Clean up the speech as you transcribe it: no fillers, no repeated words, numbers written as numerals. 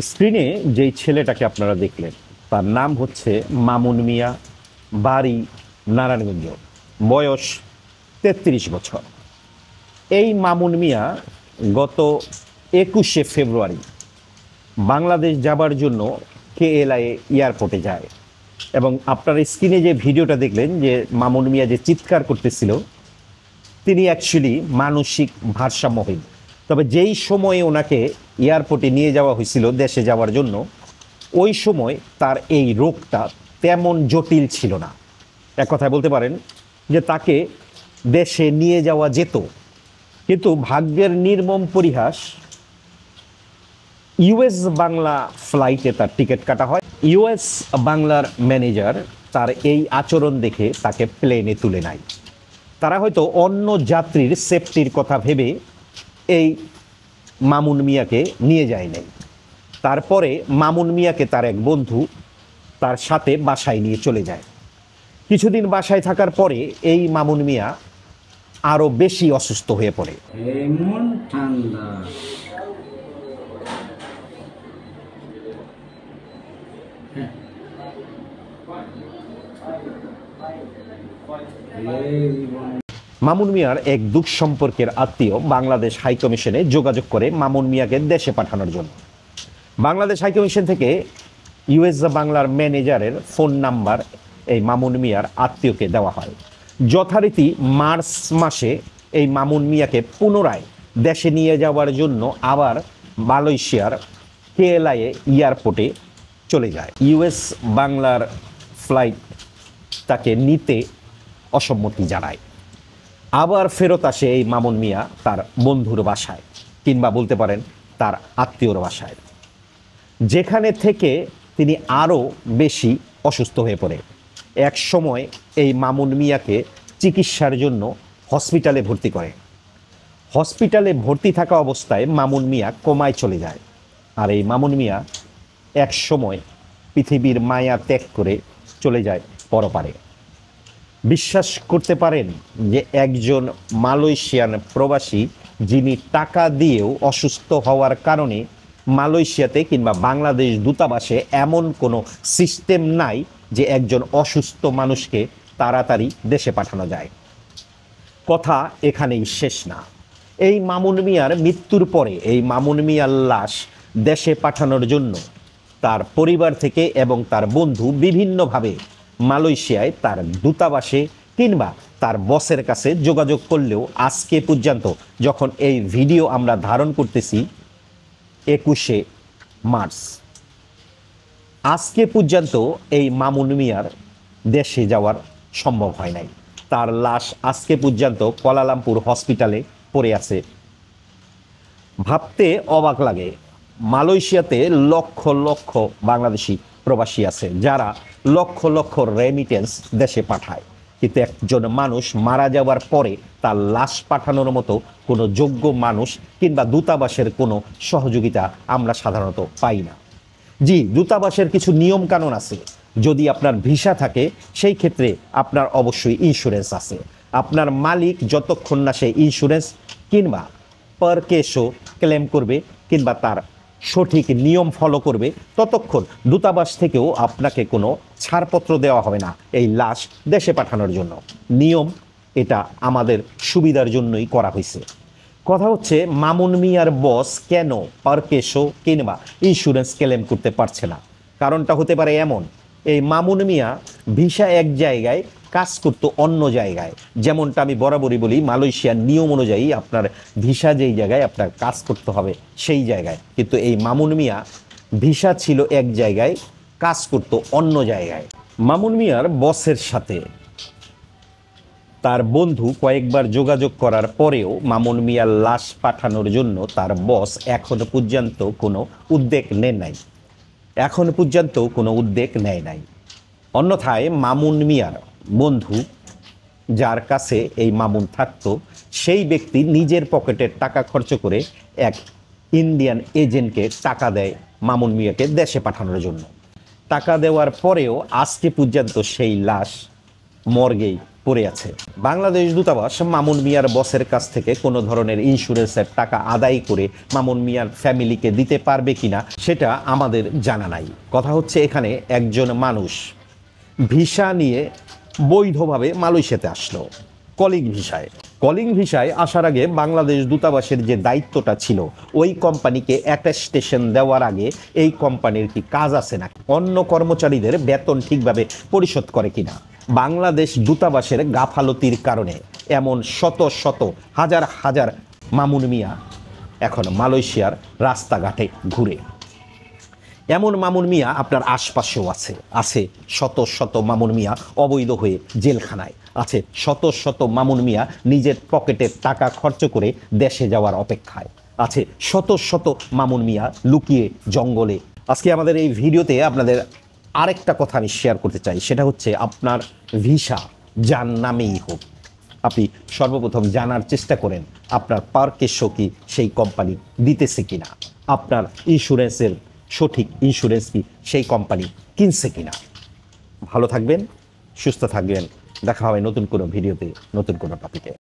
স্ক্রিনে যেই ছেলেটাকে আপনারা দেখলেন তার নাম হচ্ছে মামুন মিয়া, বাড়ি নারায়ণগঞ্জ, বয়স ৩৩ বছর। এই মামুন মিয়া গত ২১শে ফেব্রুয়ারি বাংলাদেশ যাবার জন্য KLIA এয়ারপোর্টে যায় এবং আপনার স্ক্রিনে যে ভিডিওটা দেখলেন যে মামুন মিয়া যে চিৎকার করতেছিল, তিনি অ্যাকচুয়ালি মানসিক ভারসাম্যহীন। তবে যেই সময়ে ওনাকে এয়ারপোর্টে নিয়ে যাওয়া হয়েছিল দেশে যাওয়ার জন্য, ওই সময় তার এই রোগটা তেমন জটিল ছিল না। এক কথায় বলতে পারেন যে তাকে দেশে নিয়ে যাওয়া যেত, কিন্তু ভাগ্যের নির্মম পরিহাস, US বাংলা ফ্লাইটে তার টিকিট কাটা হয়। US বাংলার ম্যানেজার তার এই আচরণ দেখে তাকে প্লেনে তুলে নেয়। তারা হয়তো অন্য যাত্রীর সেফটির কথা ভেবে এই মামুন মিয়াকে নিয়ে যায় নাই। তারপরে মামুন মিয়াকে তার এক বন্ধু তার সাথে বাসায় নিয়ে চলে যায়। কিছুদিন বাসায় থাকার পরে এই মামুন মিয়া আরও বেশি অসুস্থ হয়ে পড়ে। এমন ঠান্ডা মামুন মিয়ার এক দূর সম্পর্কের আত্মীয় বাংলাদেশ হাইকমিশনে যোগাযোগ করে মামুন মিয়াকে দেশে পাঠানোর জন্য। বাংলাদেশ হাইকমিশন থেকে US বাংলার ম্যানেজারের ফোন নাম্বার এই মামুন মিয়ার আত্মীয়কে দেওয়া হয়। যথারীতি মার্চ মাসে এই মামুন মিয়াকে পুনরায় দেশে নিয়ে যাওয়ার জন্য আবার মালয়েশিয়ার KLIA এয়ারপোর্টে চলে যায়। US বাংলার ফ্লাইট তাকে নিতে অসম্মতি জানায়। আবার ফেরত আসে এই মামুন মিয়া তার বন্ধুর বাসায়, কিংবা বলতে পারেন তার আত্মীয়র বাসায়, যেখানে থেকে তিনি আরও বেশি অসুস্থ হয়ে পড়ে। এক সময় এই মামুন মিয়াকে চিকিৎসার জন্য হসপিটালে ভর্তি করে। হসপিটালে ভর্তি থাকা অবস্থায় মামুন মিয়া কোমায় চলে যায়। আর এই মামুন মিয়া এক সময় পৃথিবীর মায়া ত্যাগ করে চলে যায় পরপারে। বিশ্বাস করতে পারেন যে একজন মালয়েশিয়ান প্রবাসী, যিনি টাকা দিয়েও অসুস্থ হওয়ার কারণে মালয়েশিয়াতে কিংবা বাংলাদেশ দূতাবাসে এমন কোনো সিস্টেম নাই যে একজন অসুস্থ মানুষকে তাড়াতাড়ি দেশে পাঠানো যায়। কথা এখানেই শেষ না। এই মামুন মিয়ার মৃত্যুর পরে এই মামুন মিয়ার লাশ দেশে পাঠানোর জন্য তার পরিবার থেকে এবং তার বন্ধু বিভিন্নভাবে মালয়েশিয়ায় তার দূতাবাসে কিংবা তার বসের কাছে যোগাযোগ করলেও আজকে পর্যন্ত, যখন এই ভিডিও আমরা ধারণ করতেছি 21শে মার্চ, আজকে পর্যন্ত এই মামুন মিয়ার দেশে যাওয়ার সম্ভব হয় নাই। তার লাশ আজকে পর্যন্ত কুয়ালালামপুর হসপিটালে পড়ে আছে। ভাবতে অবাক লাগে, মালয়েশিয়াতে লক্ষ লক্ষ বাংলাদেশি প্রবাসী আছে যারা লক্ষ লক্ষ রেমিটেন্স দেশে পাঠায়, কিন্তু একজন মানুষ মারা যাওয়ার পরে তার লাশ পাঠানোর মতো কোনো যোগ্য মানুষ কিংবা দূতাবাসের কোনো সহযোগিতা আমরা সাধারণত পাই না। জি, দূতাবাসের কিছু নিয়ম কানুন আছে। যদি আপনার ভিসা থাকে সেই ক্ষেত্রে আপনার অবশ্যই ইন্স্যুরেন্স আছে। আপনার মালিক যতক্ষণ না সে ইন্স্যুরেন্স কিংবা পার কেসও ক্লেম করবে কিংবা তার সঠিক নিয়ম ফলো করবে, ততক্ষণ দূতাবাস থেকেও আপনাকে কোনো ছাড়পত্র দেওয়া হবে না এই লাশ দেশে পাঠানোর জন্য। নিয়ম এটা আমাদের সুবিধার জন্যই করা হয়েছে। কথা হচ্ছে মামুন মিয়ার বস কেন পার কেসও কিংবা ইন্স্যুরেন্স ক্লেম করতে পারছে না? কারণটা হতে পারে এমন, এই মামুন মিয়া ভিসা এক জায়গায়, কাজ করতো অন্য জায়গায়। যেমনটা আমি বরাবরই বলি, মালয়েশিয়ার নিয়ম অনুযায়ী আপনার ভিসা যেই জায়গায় আপনার কাজ করতে হবে সেই জায়গায়, কিন্তু এই মামুন মিয়া ভিসা ছিল এক জায়গায়, কাজ করতো অন্য জায়গায়। মামুন মিয়ার বসের সাথে তার বন্ধু কয়েকবার যোগাযোগ করার পরেও মামুন মিয়ার লাশ পাঠানোর জন্য তার বস এখনো পর্যন্ত কোনো উদ্যোগ নেয় নাই। এখন পর্যন্ত কোনো উদ্যোগ নেয় নাই। অন্যথায় মামুন মিয়ার বন্ধু, যার কাছে এই মামুন থাকতো, সেই ব্যক্তি নিজের পকেটের টাকা খরচ করে এক ইন্ডিয়ান এজেন্টকে টাকা দেয় মামুন মিয়াকে দেশে পাঠানোর জন্য। টাকা দেওয়ার পরেও আজকে পর্যন্ত সেই লাশ মর্গেই পড়ে আছে। বাংলাদেশ দূতাবাস মামুন মিয়ার বসের কাছ থেকে কোনো ধরনের ইন্স্যুরেন্সের টাকা আদায় করে মামুন মিয়ার ফ্যামিলিকে দিতে পারবে কিনা সেটা আমাদের জানা নাই। কথা হচ্ছে এখানে একজন মানুষ ভিসা নিয়ে বৈধভাবে মালয়েশিয়াতে আসলো কলিং ভিসায় আসার আগে বাংলাদেশ দূতাবাসের যে দায়িত্বটা ছিল ওই কোম্পানিকে অ্যাটেস্টেশন দেওয়ার আগে এই কোম্পানির কি কাজ আছে না, অন্য কর্মচারীদের বেতন ঠিকভাবে পরিশোধ করে কিনা। বাংলাদেশ দূতাবাসের গাফালতির কারণে এমন শত শত হাজার হাজার মামুন মিয়া এখন মালয়েশিয়ার রাস্তাঘাটে ঘুরে। এমন মামুন মিয়া আপনার আশপাশেও আছে শত শত মামুন মিয়া অবৈধ হয়ে জেলখানায় আছে, শত শত মামুন মিয়া নিজের পকেটের টাকা খরচ করে দেশে যাওয়ার অপেক্ষায় আছে, শত শত মামুন মিয়া লুকিয়ে জঙ্গলে। আজকে আমাদের এই ভিডিওতে আপনাদের আরেকটা কথা আমি শেয়ার করতে চাই, সেটা হচ্ছে আপনার ভিসা যার নামেই হোক আপনি সর্বপ্রথম জানার চেষ্টা করেন আপনার পারকেশও কি সেই কোম্পানি দিতেছে কিনা, আপনার ইন্স্যুরেন্সের সঠিক ইন্স্যুরেন্স কি সেই কোম্পানি কিনছে কিনা। ভালো থাকবেন, সুস্থ থাকবেন, দেখা হবে নতুন কোনো ভিডিওতে নতুন কোনো টপিকে।